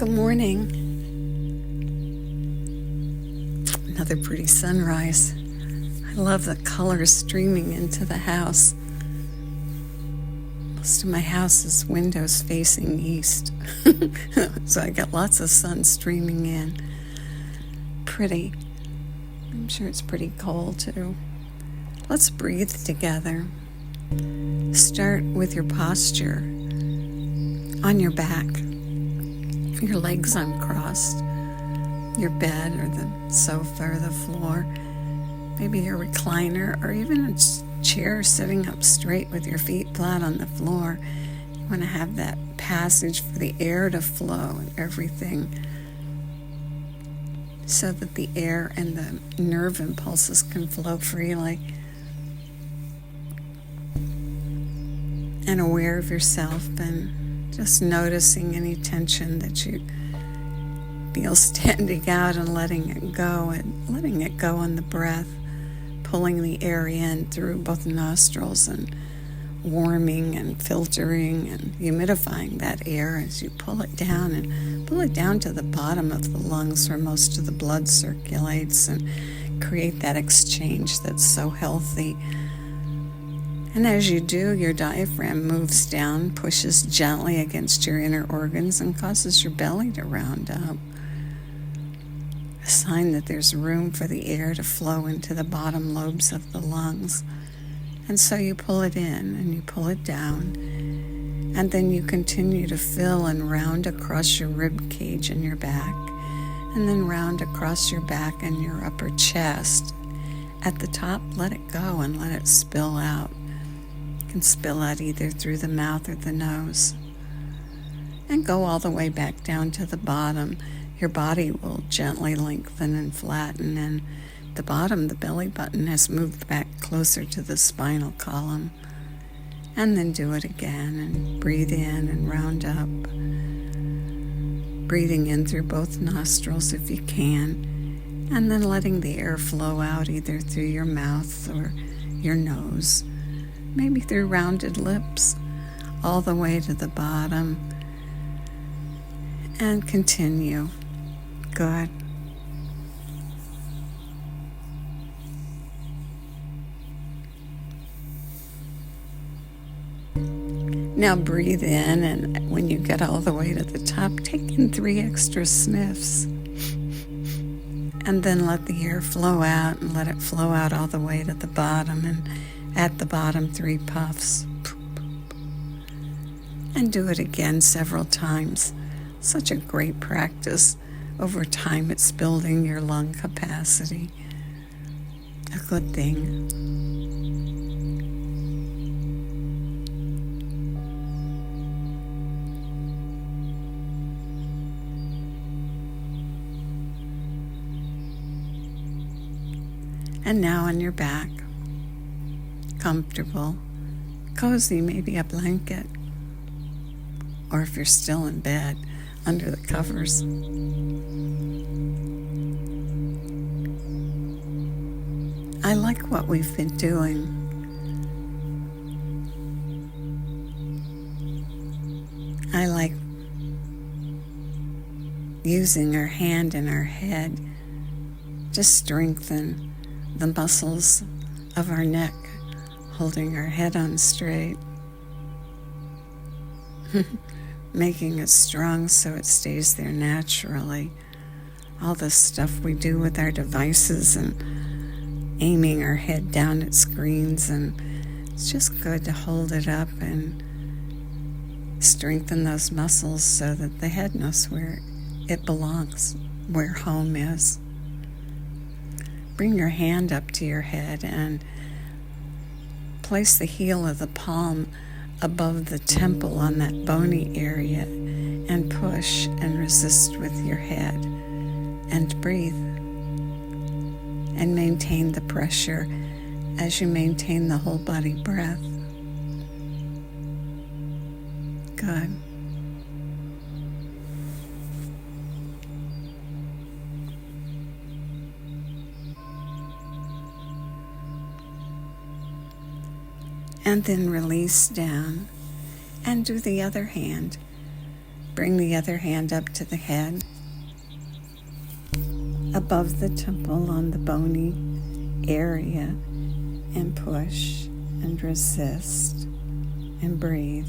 Good morning. Another pretty sunrise. I love the colors streaming into the house. Most of my house is windows facing east, so I get lots of sun streaming in. Pretty. I'm sure it's pretty cold too. Let's breathe together. Start with your posture on your back, your legs uncrossed, your bed or the sofa or the floor, maybe your recliner or even a chair sitting up straight with your feet flat on the floor. You want to have that passage for the air to flow and everything so that the air and the nerve impulses can flow freely. And aware of yourself and just noticing any tension that you feel standing out and letting it go in the breath, pulling the air in through both nostrils and warming and filtering and humidifying that air as you pull it down to the bottom of the lungs where most of the blood circulates and create that exchange that's so healthy. And as you do, your diaphragm moves down, pushes gently against your inner organs, and causes your belly to round up. A sign that there's room for the air to flow into the bottom lobes of the lungs. And so you pull it in and you pull it down. And then you continue to fill and round across your rib cage and your back. And then round across your back and your upper chest. At the top, let it go and let it spill out. Can spill out either through the mouth or the nose. And go all the way back down to the bottom. Your body will gently lengthen and flatten, and the bottom, the belly button, has moved back closer to the spinal column. And then do it again and breathe in and round up. Breathing in through both nostrils if you can, and then letting the air flow out either through your mouth or your nose. Maybe through rounded lips, all the way to the bottom. And continue. Good. Now breathe in, and when you get all the way to the top, take in 3 extra sniffs. And then let the air flow out, and let it flow out all the way to the bottom, and at the bottom 3 puffs. And do it again several times. Such a great practice. Over time it's building your lung capacity. A good thing. And now on your back. Comfortable, cozy, maybe a blanket, or if you're still in bed, under the covers. I like what we've been doing. I like using our hand and our head to strengthen the muscles of our neck, holding our head on straight, making it strong so it stays there naturally. All the stuff we do with our devices and aiming our head down at screens, and it's just good to hold it up and strengthen those muscles so that the head knows where it belongs, where home is. Bring your hand up to your head and place the heel of the palm above the temple on that bony area and push and resist with your head and breathe and maintain the pressure as you maintain the whole body breath. Good. And then release down and do the other hand. Bring the other hand up to the head, above the temple on the bony area, and push and resist and breathe.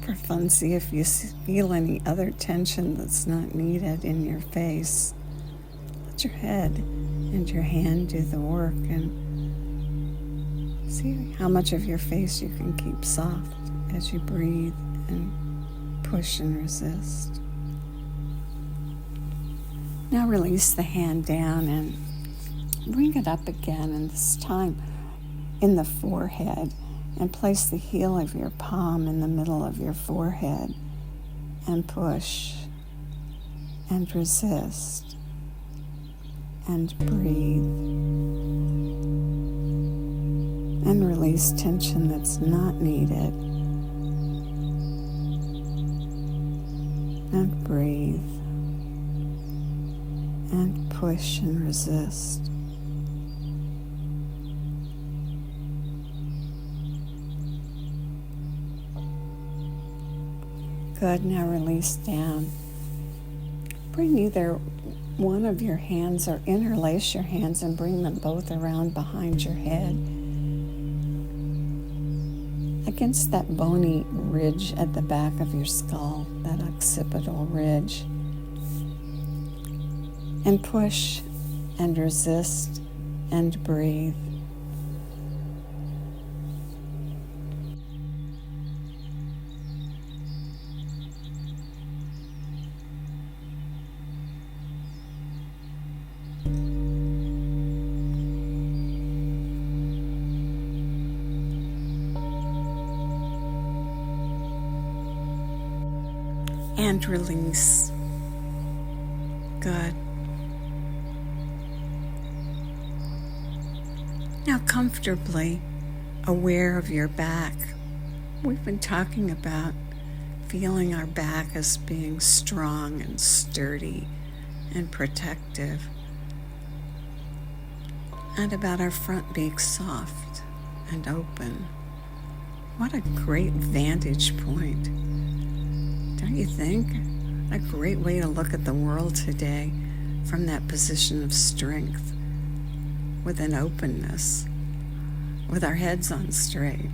For fun, see if you feel any other tension that's not needed in your face. Let your head and your hand do the work, and see how much of your face you can keep soft as you breathe and push and resist. Now release the hand down and bring it up again, and this time in the forehead, and place the heel of your palm in the middle of your forehead and push and resist and breathe and release tension that's not needed and breathe and push and resist. Good, now release down. Bring either one of your hands or interlace your hands and bring them both around behind your head against that bony ridge at the back of your skull, that occipital ridge. And push and resist and breathe. And release. Good. Now comfortably aware of your back. We've been talking about feeling our back as being strong and sturdy and protective, and about our front being soft and open. What a great vantage point, don't you think? A great way to look at the world today from that position of strength, with an openness, with our heads on straight,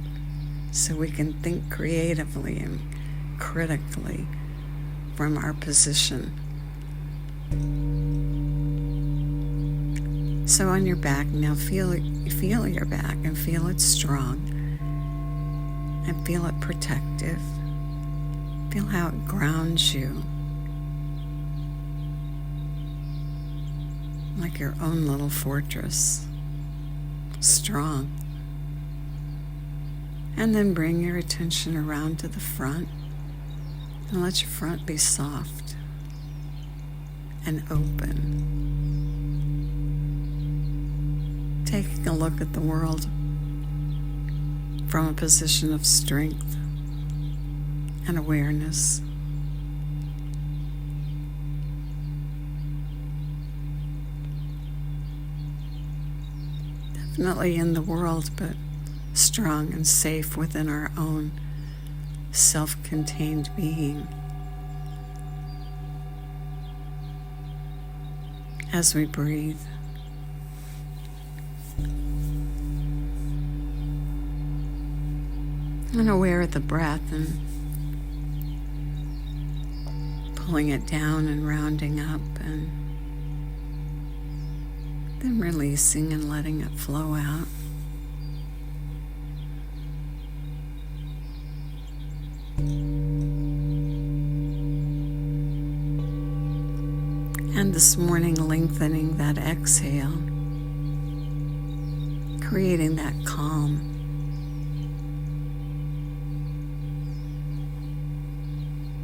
so we can think creatively and critically from our position. So on your back now, feel your back and feel it strong and feel it protective. Feel how it grounds you, like your own little fortress, strong. And then bring your attention around to the front and let your front be soft and open. Taking a look at the world from a position of strength and awareness. Definitely in the world, but strong and safe within our own self-contained being. As we breathe, and aware of the breath and pulling it down and rounding up, and then releasing and letting it flow out. And this morning, lengthening that exhale, creating that calm,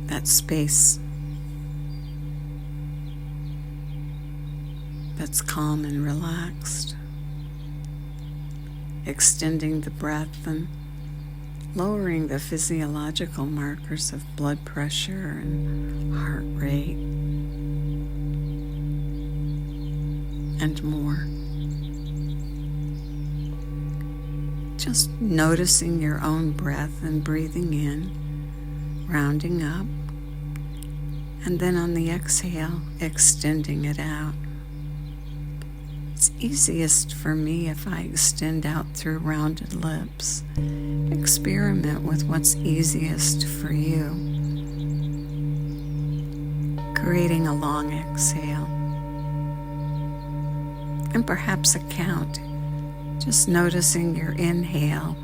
that space that's calm and relaxed, extending the breath and lowering the physiological markers of blood pressure and heart rate, and more. Just noticing your own breath and breathing in, rounding up, and then on the exhale, extending it out. It's easiest for me if I extend out through rounded lips. Experiment with what's easiest for you. Creating a long exhale. And perhaps a count. Just noticing your inhale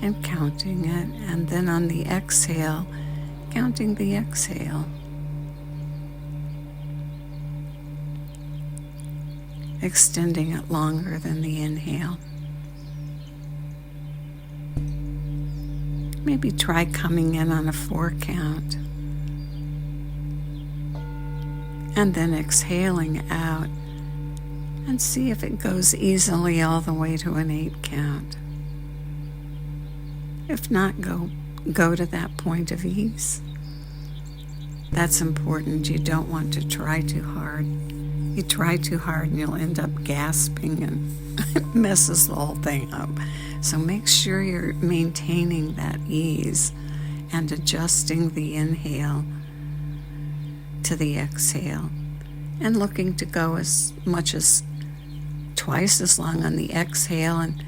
and counting it, and then on the exhale, counting the exhale. Extending it longer than the inhale. Maybe try coming in on a 4 count. And then exhaling out, and see if it goes easily all the way to an 8 count. If not, go to that point of ease. That's important. You don't want to try too hard. You try too hard and you'll end up gasping, and it messes the whole thing up. So make sure you're maintaining that ease and adjusting the inhale to the exhale, and looking to go as much as twice as long on the exhale. And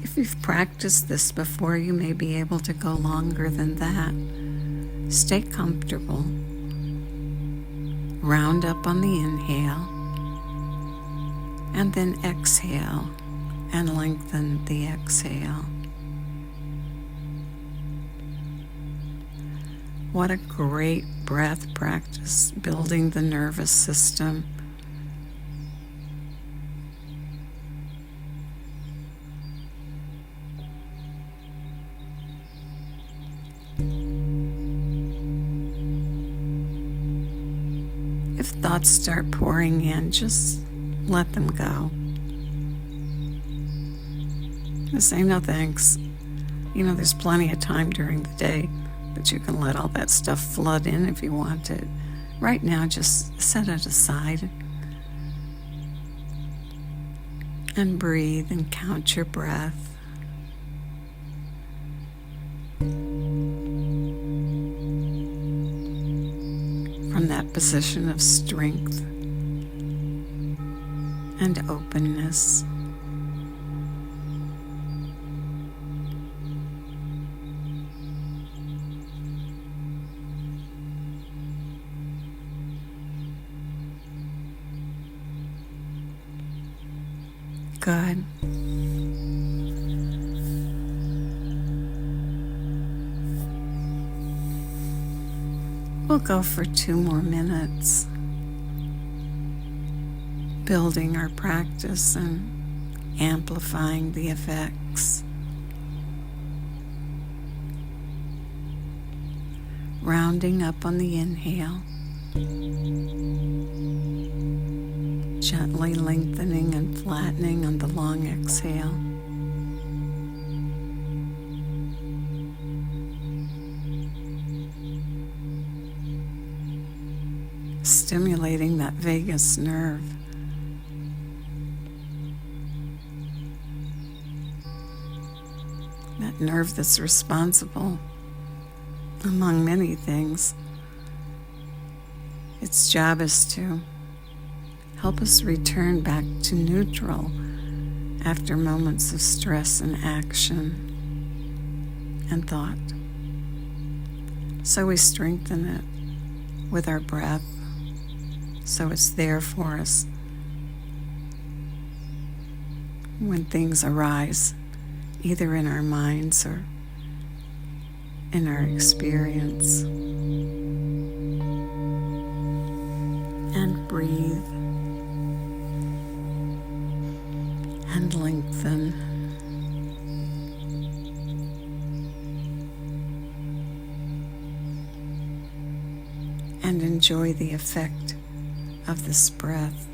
if you've practiced this before, you may be able to go longer than that. Stay comfortable. Round up on the inhale, and then exhale and lengthen the exhale. What a great breath practice, building the nervous system. If thoughts start pouring in, just let them go. Just say no thanks. There's plenty of time during the day, but you can let all that stuff flood in if you want it. Right now, just set it aside and breathe and count your breath. From that position of strength and openness. Good. We'll go for 2 more minutes, building our practice and amplifying the effects. Rounding up on the inhale, gently lengthening and flattening on the long exhale. Stimulating that vagus nerve. That nerve that's responsible, among many things. Its job is to help us return back to neutral after moments of stress and action and thought. So we strengthen it with our breath, so it's there for us when things arise, either in our minds or in our experience. And breathe and lengthen. And enjoy the effect of this breath.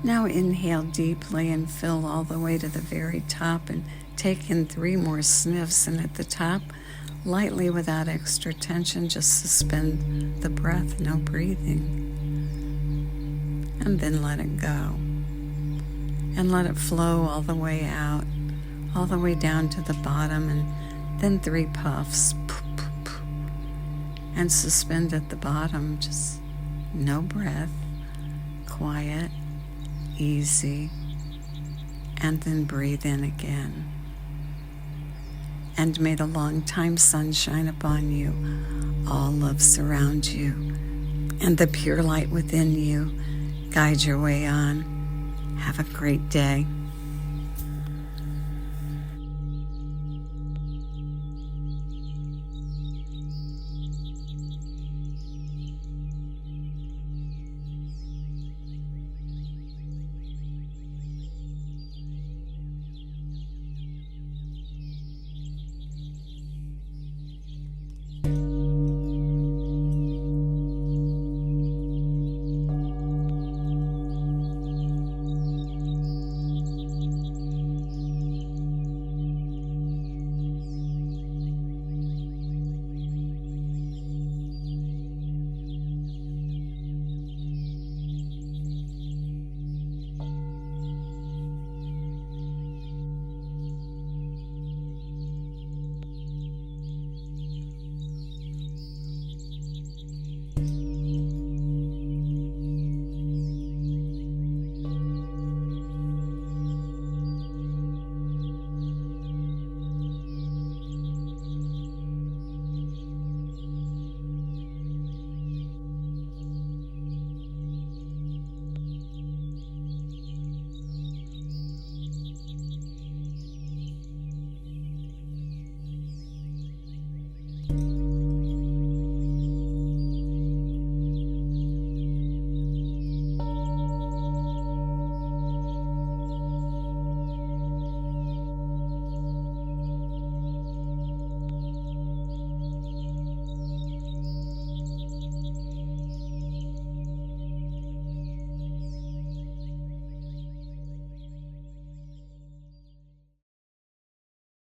Now inhale deeply and fill all the way to the very top, and take in 3 more sniffs, and at the top, lightly without extra tension. Just suspend the breath, no breathing. And then let it go. And let it flow all the way out, all the way down to the bottom, and then 3 puffs. And suspend at the bottom, just no breath, quiet, easy, and then breathe in again. And may the long-time sun shine upon you, all love surround you, and the pure light within you guide your way on. Have a great day.